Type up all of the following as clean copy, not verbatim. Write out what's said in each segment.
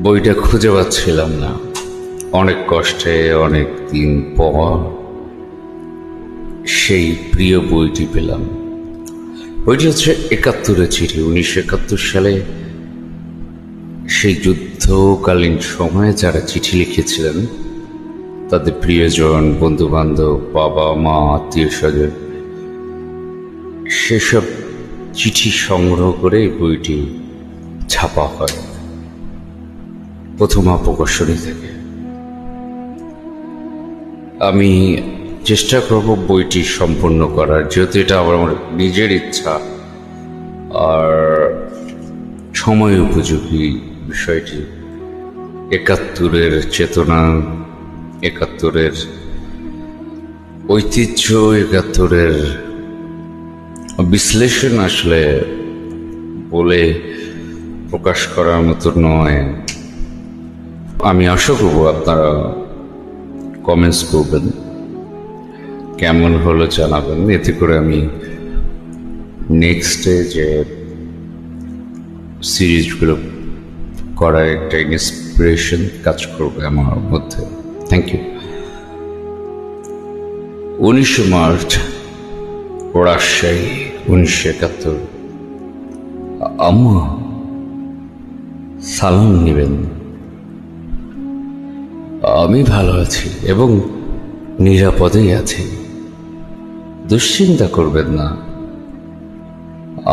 বইটা খুঁজে পাচ্ছিলাম না। অনেক কষ্টে অনেক দিন পর সেই প্রিয় বইটি পেলাম। বইটি হচ্ছে ৭১-এর চিঠি। ১৯৭১ সালে সেই যুদ্ধকালীন সময়ে যারা চিঠি লিখেছিলেন তাদের প্রিয়জন, বন্ধু বান্ধব, বাবা মা, আত্মীয় স্বজন, সেসব চিঠি সংগ্রহ করে এই বইটি ছাপা হয় প্রথমা প্রকাশনী থেকে। আমি চেষ্টা করব বইটি সম্পূর্ণ করার, যেহেতু এটা আমার নিজের ইচ্ছা আর সময় উপযোগী বিষয়টি। ৭১-এর চেতনা, ৭১-এর ঐতিহ্য, ৭১-এর বিশ্লেষণ আসলে বলে প্রকাশ করার মতো নয়। আমি আশা করব আপনারা কমেন্টস করবেন, কেমন হলো জানাবেন। এতে করে আমি নেক্সটে যে সিরিজগুলো করার একটা ইন্সপিরেশন কাজ করবে আমার মধ্যে। Thank you. ১৯ মার্চ, রাজশাহী, ১৯৭১। আম্মা, সালাম নেবেন। আমি ভালো আছি এবং নিরাপদেই আছি, দুশ্চিন্তা করবেন না।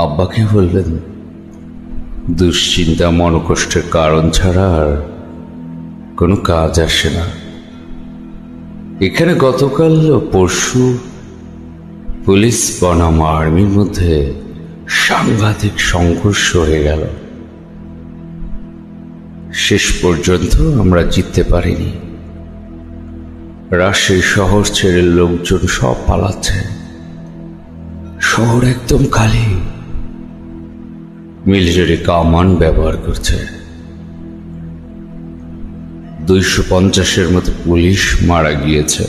আব্বাকে বলবেন দুশ্চিন্তা মনকষ্টের কারণ ছাড়া আর কোনো কাজ আসে না। এখানে গতকাল পরশু পুলিশ বনাম আর্মির মধ্যে সাংঘাতিক সংঘর্ষ হয়ে গেল। শেষ পর্যন্ত আমরা জিততে পারিনি। রাজশাহী শহর ছেড়ে লোকজন সব পালাচ্ছে। শহর একদম খালি। মিলিটারি কামান ব্যবহার করছে। ২৫০-এর মতো পুলিশ মারা গিয়েছে,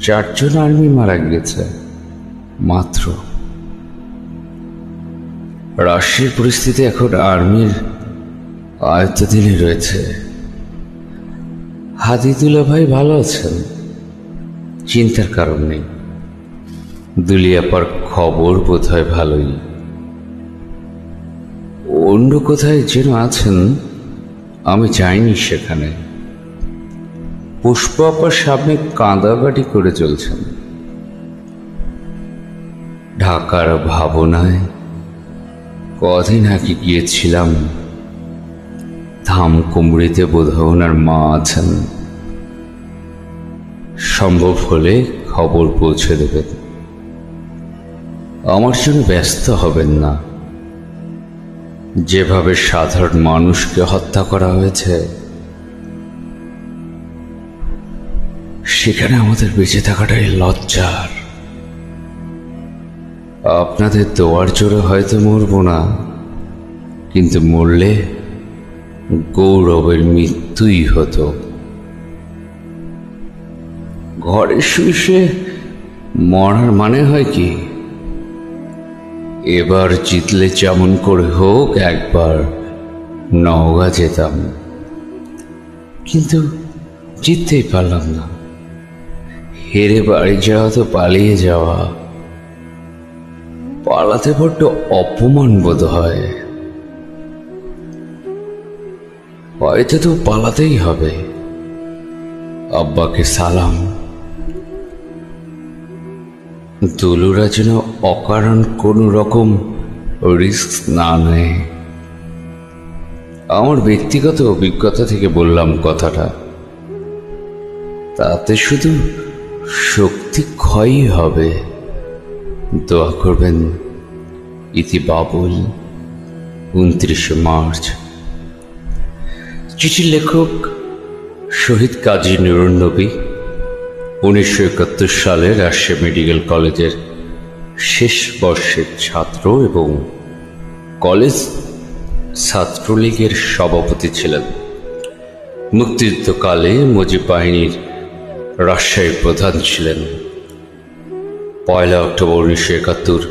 ৪ জন আর্মি মারা গিয়েছে মাত্র। রাজশাহীর পরিস্থিতি এখন আর্মির আয়ত্তাধীনে রয়েছে। হাদিদুল্লাহ ভাই ভালো আছেন, চিন্তার কারণ নেই। দুলিয়াপার খবর বোধহয় ভালোই। অন্য কোথায় যেন আছেন, আমি যাইনি সেখানে। পুষ্প আপার সামনে কাঁদাকাটি করে চলছেন। ঢাকার ভাবনায় কদিন আগে গিয়েছিলাম। ধাম কুমড়িতে বোধহয় ওনার মা আছেন। সম্ভব হলে খবর পৌঁছে দেবেন। আমার জন্য ব্যস্ত হবেন না। যেভাবে সাধারণ মানুষকে হত্যা করা হয়েছে, সেখানে আমাদের বেঁচে থাকাটাই লজ্জার। আপনাদের দোয়ার জোরে হয়তো মরব না, কিন্তু মরলে গৌরবের মৃত্যুই হতো। ঘরে শুয়ে মরার মানে হয় কি? এবার জিতলে যেমন করে হোক একবার নওগাঁ যেতাম, কিন্তু জিততেই পারলাম না। হেরে বাড়ি যাওয়া তো পালিয়ে যাওয়া। পালাতে বড্ড অপমান বোধ হয়। হয়তো তো পালাতেই হবে। আব্বাকে সালাম। দুলুরা যেন অকারণ কোন রকম রিস্ক না নেয়। আমার ব্যক্তিগত অভিজ্ঞতা থেকে বললাম কথাটা। তাতে শুধু শক্তি ক্ষয়ই হবে। দোয়া করবেন। ইতি বাবুল, ২৯ মার্চ। চিঠির লেখক শহীদ কাজী নুরুন নবী। ১৯৭১ সালে রাজশাহী মেডিকেল কলেজের শেষ বর্ষের ছাত্র এবং কলেজ ছাত্রলীগের সভাপতি ছিলেন। মুক্তিযুদ্ধকালে মুজিব বাহিনীর রাজশাহীর প্রধান ছিলেন। ১ অক্টোবর ১৯৭১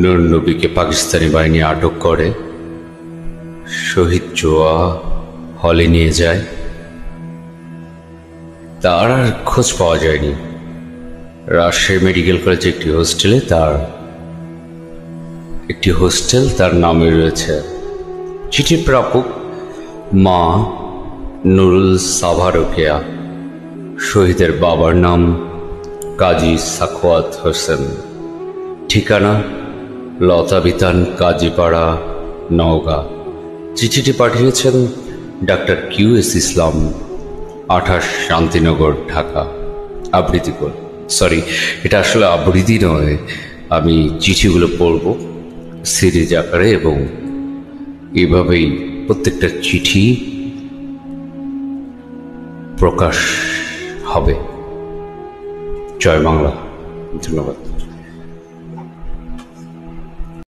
নুরুন নবীকে পাকিস্তানি বাহিনী আটক করে শহীদ জোয়া হলে নিয়ে যায়। তার আর খোঁজ পাওয়া যায়নি। রাজশাহী মেডিকেল কলেজে একটি হোস্টেল তার নামে রয়েছে। চিঠির প্রাপক মা নুরুল সাভা রোকেয়া। শহীদের বাবার নাম কাজী সাখওয়াত হোসেন। ঠিকানা লতাবিতান কাজীপাড়া, নওগাঁ। চিঠিটি পাঠিয়েছেন ডাক্তার QS ইসলাম, 28 শান্তিনগর, ঢাকা। আবৃত্তি করে, সরি, এটা আসলে আবৃত্তি নয়, আমি চিঠিগুলো পড়ব সিরিজ আকারে এবং এভাবেই প্রত্যেকটা চিঠি প্রকাশ হবে। জয় বাংলা। ধন্যবাদ।